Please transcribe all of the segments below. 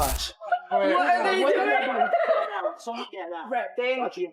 gosh. What are they doing?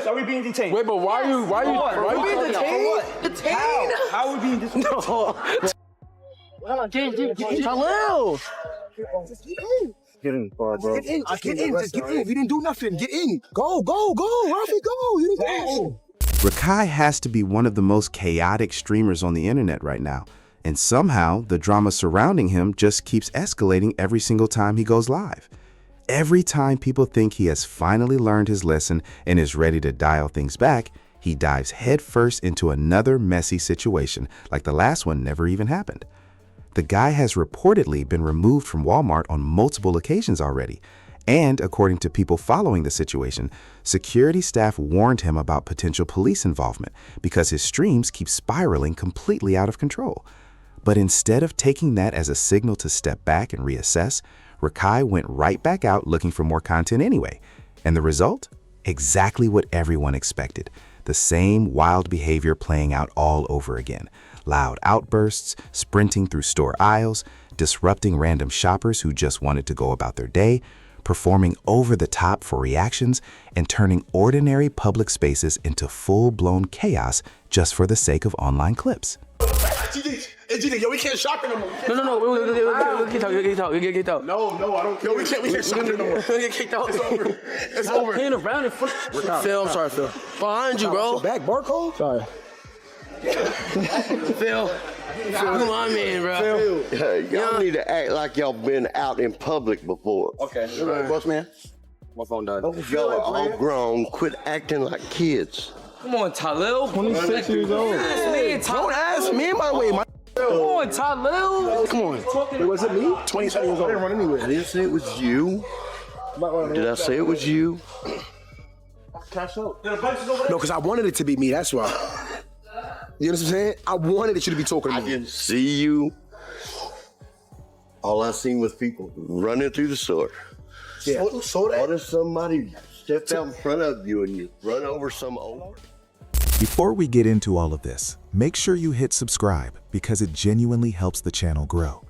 Are we being detained? Wait, but why are you being detained? Detained? How are we being detained? No. Khalil. Get in, bro. Get in. Just get in. You didn't do nothing. Get in. Go. Rafi, go. You didn't go. Rakai has to be one of the most chaotic streamers on the internet right now, and somehow the drama surrounding him just keeps escalating every single time he goes live. Every time people think he has finally learned his lesson and is ready to dial things back, he dives headfirst into another messy situation like the last one never even happened. The guy has reportedly been removed from Walmart on multiple occasions already, and according to people following the situation, security staff warned him about potential police involvement because his streams keep spiraling completely out of control. But instead of taking that as a signal to step back and reassess, Rakai went right back out looking for more content anyway. And the result? Exactly what everyone expected. The same wild behavior playing out all over again. Loud outbursts, sprinting through store aisles, disrupting random shoppers who just wanted to go about their day, performing over the top for reactions, and turning ordinary public spaces into full-blown chaos just for the sake of online clips. GD, yo, we can't shop no more. No, we get kicked out. No, I don't care. We can't shop no more. We get kicked out. It's over. Playing around in front. Phil, I'm sorry, Phil. Behind you, bro. Back, barcode? Sorry. Phil, come on, man, bro. Y'all need to act like y'all been out in public before. Okay, boss man. My phone died. Y'all are all grown. Quit acting like kids. Come on, Talil. 26 years old. Don't ask me my way, my. Come on, Talil. Come on. Wait, was it me? 27 years old. I didn't run anywhere. I didn't say it was you. Did I say it was you? Cash out. No, because I wanted it to be me, that's why. You know what I'm saying? I wanted you to be talking to I me. didn't see you. All I seen was people running through the store. Yeah. What if somebody stepped out in front of you and you run over some old? Before we get into all of this, make sure you hit subscribe because it genuinely helps the channel grow.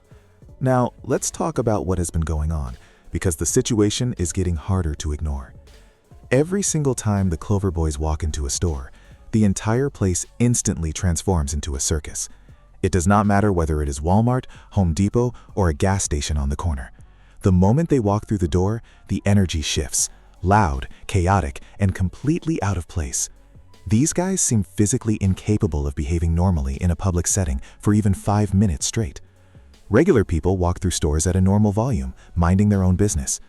Now, let's talk about what has been going on because the situation is getting harder to ignore. Every single time the Clover Boys walk into a store, the entire place instantly transforms into a circus. It does not matter whether it is Walmart, Home Depot, or a gas station on the corner. The moment they walk through the door, the energy shifts, loud, chaotic, and completely out of place. These guys seem physically incapable of behaving normally in a public setting for even 5 minutes straight. Regular people walk through stores at a normal volume, minding their own business.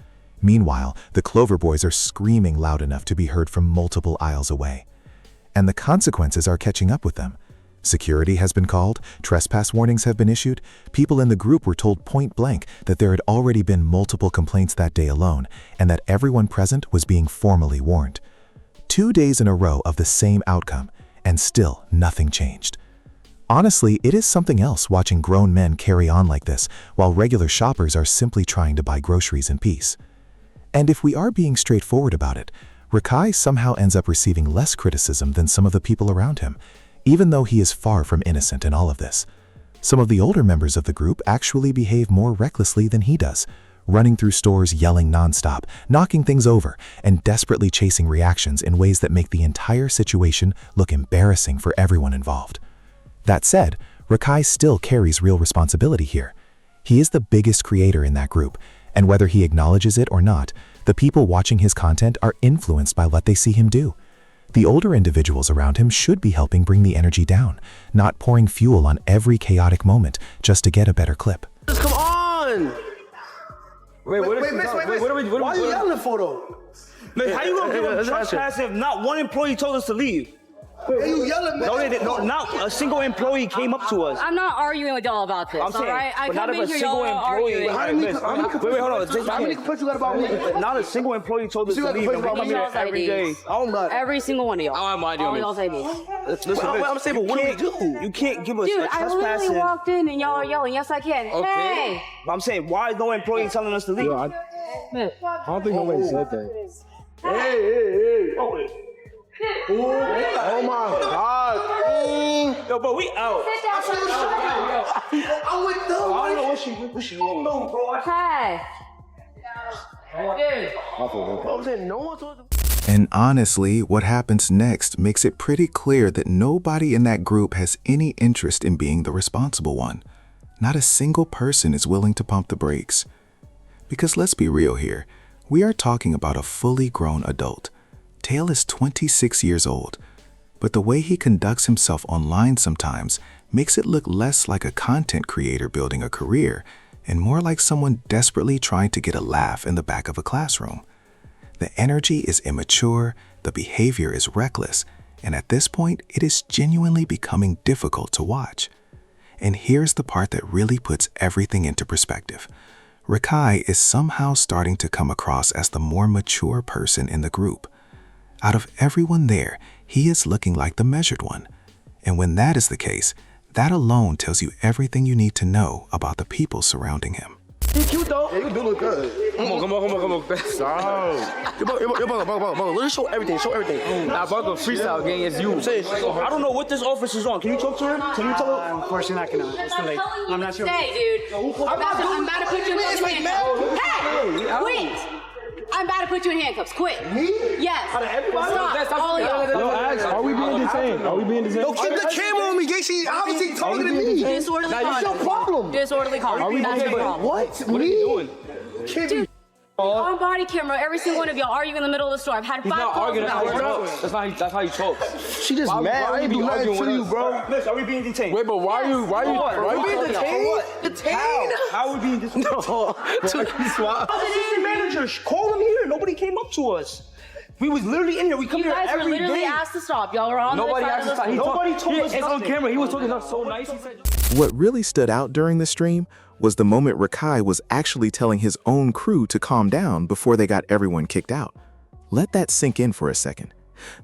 Meanwhile, the Clover Boys are screaming loud enough to be heard from multiple aisles away. And the consequences are catching up with them. Security has been called, trespass warnings have been issued, people in the group were told point blank that there had already been multiple complaints that day alone, and that everyone present was being formally warned. 2 days in a row of the same outcome, and still nothing changed. Honestly, it is something else watching grown men carry on like this while regular shoppers are simply trying to buy groceries in peace. And if we are being straightforward about it, Rakai somehow ends up receiving less criticism than some of the people around him, even though he is far from innocent in all of this. Some of the older members of the group actually behave more recklessly than he does, running through stores yelling nonstop, knocking things over, and desperately chasing reactions in ways that make the entire situation look embarrassing for everyone involved. That said, Rakai still carries real responsibility here. He is the biggest creator in that group, and whether he acknowledges it or not, the people watching his content are influenced by what they see him do. The older individuals around him should be helping bring the energy down, not pouring fuel on every chaotic moment just to get a better clip. Come on! Wait, why are you yelling for though? Man, how you gonna give us trespass if not one employee told us to leave? Wait, you yelling, man? No, not a single employee came up to us. I'm not arguing with y'all about this, I'm saying, all right? I but not come if in a here, single y'all are employee. arguing. Wait, hold on. How many complaints you got about me? Not a single employee told us to leave. And we come here Y'all's every day. IDs. Oh my. Every single one of y'all. I don't mind All you. y'all's IDs. Listen, I'm saying, but what do we do? You can't give us Dude, a I literally trespassing. walked in and y'all are yelling, yes I can. Okay. Hey! I'm saying, why is no employee telling us to leave? I don't think nobody said that. Hey. Oh my God. Yo, but we out. I went down. I don't know what she doing, bro. Hey! I'm saying no one told. And honestly, what happens next makes it pretty clear that nobody in that group has any interest in being the responsible one. Not a single person is willing to pump the brakes. Because let's be real here, we are talking about a fully grown adult. Tail is 26 years old, but the way he conducts himself online sometimes makes it look less like a content creator building a career and more like someone desperately trying to get a laugh in the back of a classroom. The energy is immature, the behavior is reckless, and at this point, it is genuinely becoming difficult to watch. And here's the part that really puts everything into perspective. Rakai is somehow starting to come across as the more mature person in the group. Out of everyone there, he is looking like the measured one. And when that is the case, that alone tells you everything you need to know about the people surrounding him. He cute though. You do look good. Come on. Stop. Bro, let's show everything. Nah, Buckle, freestyle gang is you. Say, I don't know what this office is on. Can you talk to him? Can you tell him? Unfortunately, I cannot. It's too late. I'm not sure. Stay, dude. I'm about to put you in handcuffs. Hey, quit. I'm about to put you in handcuffs. Quit. Me? Yes. Stop. All of y'all. Yo, Ax, are we being detained? Yo, keep the camera on me, gang. She obviously talking to me. Disorderly conduct. What's your problem? Disorderly conduct. That's your problem. What are you doing? Dude, on body camera, every single one of y'all arguing in the middle of the store. I've had He's 5 not calls arguing. about it. That's how you talk. She just mad. I ain't do nothing to you, bro. Miss, are we being detained? wait, but why are you being detained? Detained? How are we being detained? No. Assistant manager, call him here. Nobody came up to us. We was literally in here. We come You here guys were every literally day. asked to stop. Y'all were on Nobody the asked other us. side of the Nobody told us. It's on nothing. camera. He was talking to us so nice. He said. What really stood out during the stream was the moment Rakai was actually telling his own crew to calm down before they got everyone kicked out. Let that sink in for a second.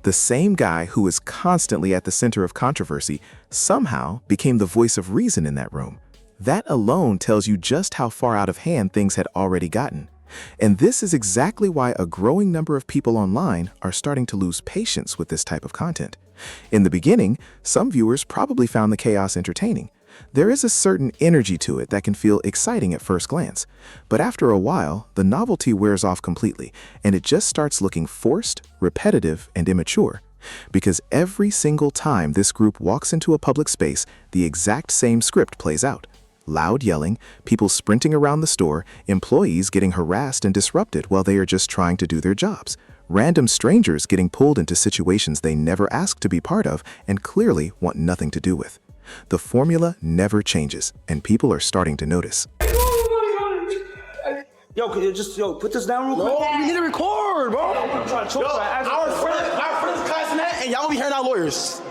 The same guy who is constantly at the center of controversy somehow became the voice of reason in that room. That alone tells you just how far out of hand things had already gotten. And this is exactly why a growing number of people online are starting to lose patience with this type of content. In the beginning, some viewers probably found the chaos entertaining. There is a certain energy to it that can feel exciting at first glance. But after a while, the novelty wears off completely, and it just starts looking forced, repetitive, and immature. Because every single time this group walks into a public space, the exact same script plays out. Loud yelling, people sprinting around the store, employees getting harassed and disrupted while they are just trying to do their jobs, random strangers getting pulled into situations they never asked to be part of and clearly want nothing to do with. The formula never changes, and people are starting to notice. Yo, could you just put this down real quick? No, we need to record, bro. I'm trying to choke Our friends classing that, and y'all be hearing our lawyers.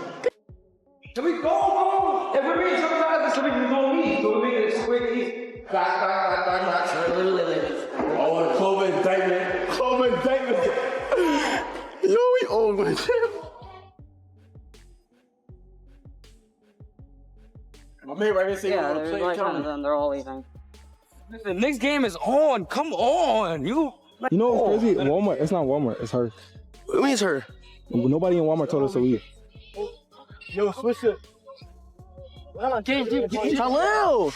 Can we go? If we're being traumatized, we can go leave. So we're making it quick. Oh, Clover indictment. Yo, we old man. I'm here right here saying Yeah, you want to there's play like counter. them. They're all leaving. The next game is on. Come on, you. You know what's crazy? Walmart. It's not Walmart. It's her. What means her? Nobody in Walmart told us to leave. Yo, switch it. Khalil!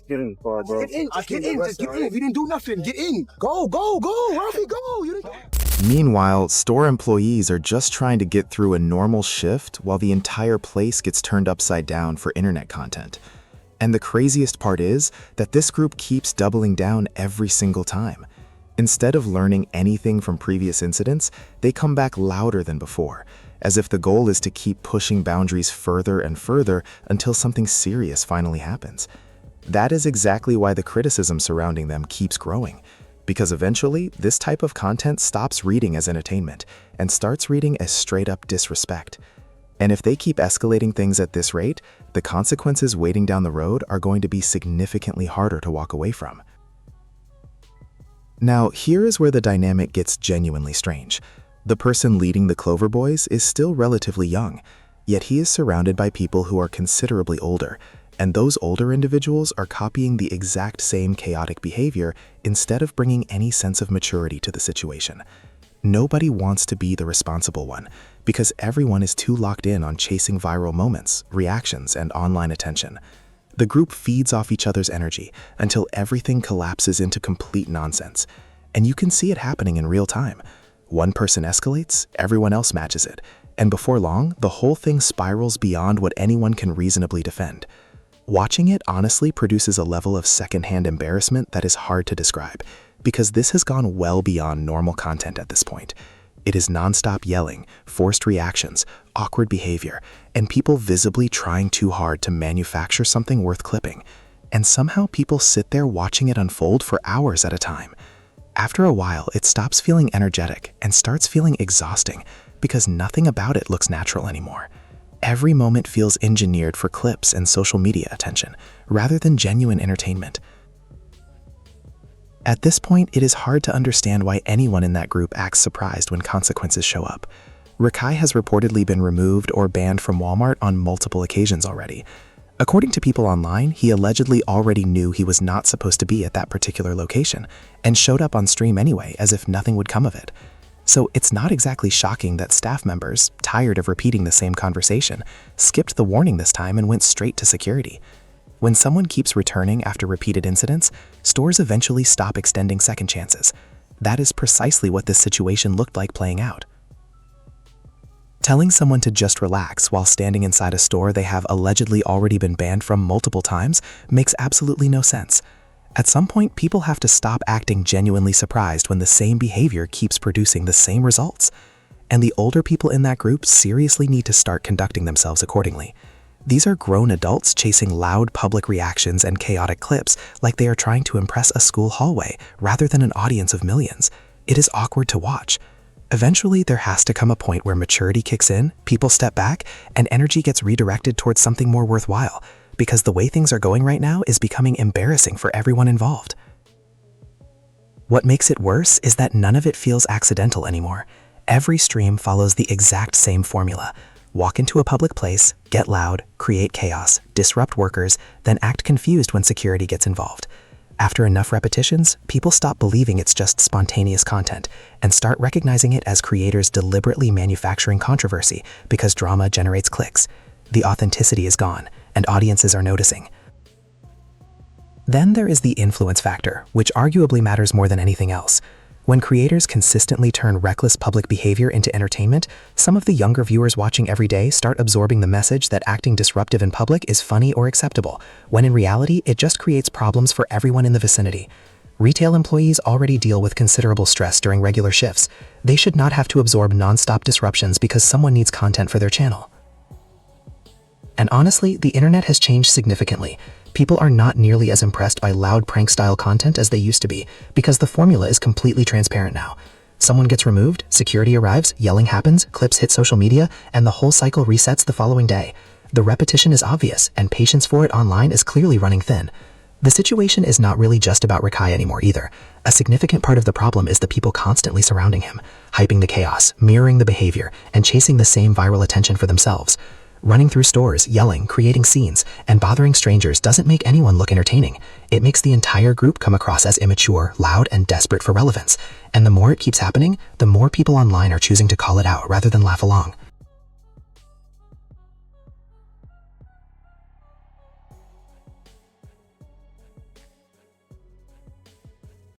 Get in the car, bro. Get in. Just get in. You didn't do nothing. Get in. Go. Rafi, go. You didn't. Meanwhile, store employees are just trying to get through a normal shift while the entire place gets turned upside down for internet content. And the craziest part is that this group keeps doubling down every single time. Instead of learning anything from previous incidents, they come back louder than before, as if the goal is to keep pushing boundaries further and further until something serious finally happens. That is exactly why the criticism surrounding them keeps growing, because eventually this type of content stops reading as entertainment and starts reading as straight-up disrespect. And if they keep escalating things at this rate, the consequences waiting down the road are going to be significantly harder to walk away from. Now, here is where the dynamic gets genuinely strange. The person leading the Clover Boys is still relatively young, yet he is surrounded by people who are considerably older, and those older individuals are copying the exact same chaotic behavior instead of bringing any sense of maturity to the situation. Nobody wants to be the responsible one, because everyone is too locked in on chasing viral moments, reactions, and online attention. The group feeds off each other's energy until everything collapses into complete nonsense. And you can see it happening in real time. One person escalates, everyone else matches it, and before long, the whole thing spirals beyond what anyone can reasonably defend. Watching it honestly produces a level of secondhand embarrassment that is hard to describe, because this has gone well beyond normal content at this point. It is nonstop yelling, forced reactions, awkward behavior, and people visibly trying too hard to manufacture something worth clipping. And somehow people sit there watching it unfold for hours at a time. After a while, it stops feeling energetic and starts feeling exhausting because nothing about it looks natural anymore. Every moment feels engineered for clips and social media attention, rather than genuine entertainment. At this point, it is hard to understand why anyone in that group acts surprised when consequences show up. Rakai has reportedly been removed or banned from Walmart on multiple occasions already. According to people online, he allegedly already knew he was not supposed to be at that particular location and showed up on stream anyway as if nothing would come of it. So it's not exactly shocking that staff members, tired of repeating the same conversation, skipped the warning this time and went straight to security. When someone keeps returning after repeated incidents, stores eventually stop extending second chances. That is precisely what this situation looked like playing out. Telling someone to just relax while standing inside a store they have allegedly already been banned from multiple times makes absolutely no sense. At some point, people have to stop acting genuinely surprised when the same behavior keeps producing the same results. And the older people in that group seriously need to start conducting themselves accordingly. These are grown adults chasing loud public reactions and chaotic clips like they are trying to impress a school hallway rather than an audience of millions. It is awkward to watch. Eventually, there has to come a point where maturity kicks in, people step back, and energy gets redirected towards something more worthwhile, because the way things are going right now is becoming embarrassing for everyone involved. What makes it worse is that none of it feels accidental anymore. Every stream follows the exact same formula. Walk into a public place, get loud, create chaos, disrupt workers, then act confused when security gets involved. After enough repetitions, people stop believing it's just spontaneous content and start recognizing it as creators deliberately manufacturing controversy because drama generates clicks. The authenticity is gone, and audiences are noticing. Then there is the influence factor, which arguably matters more than anything else. When creators consistently turn reckless public behavior into entertainment, some of the younger viewers watching every day start absorbing the message that acting disruptive in public is funny or acceptable, when in reality, it just creates problems for everyone in the vicinity. Retail employees already deal with considerable stress during regular shifts. They should not have to absorb non-stop disruptions because someone needs content for their channel. And honestly, the internet has changed significantly. People are not nearly as impressed by loud prank-style content as they used to be, because the formula is completely transparent now. Someone gets removed, security arrives, yelling happens, clips hit social media, and the whole cycle resets the following day. The repetition is obvious, and patience for it online is clearly running thin. The situation is not really just about Rakai anymore either. A significant part of the problem is the people constantly surrounding him, hyping the chaos, mirroring the behavior, and chasing the same viral attention for themselves. Running through stores, yelling, creating scenes, and bothering strangers doesn't make anyone look entertaining. It makes the entire group come across as immature, loud, and desperate for relevance. And the more it keeps happening, the more people online are choosing to call it out rather than laugh along.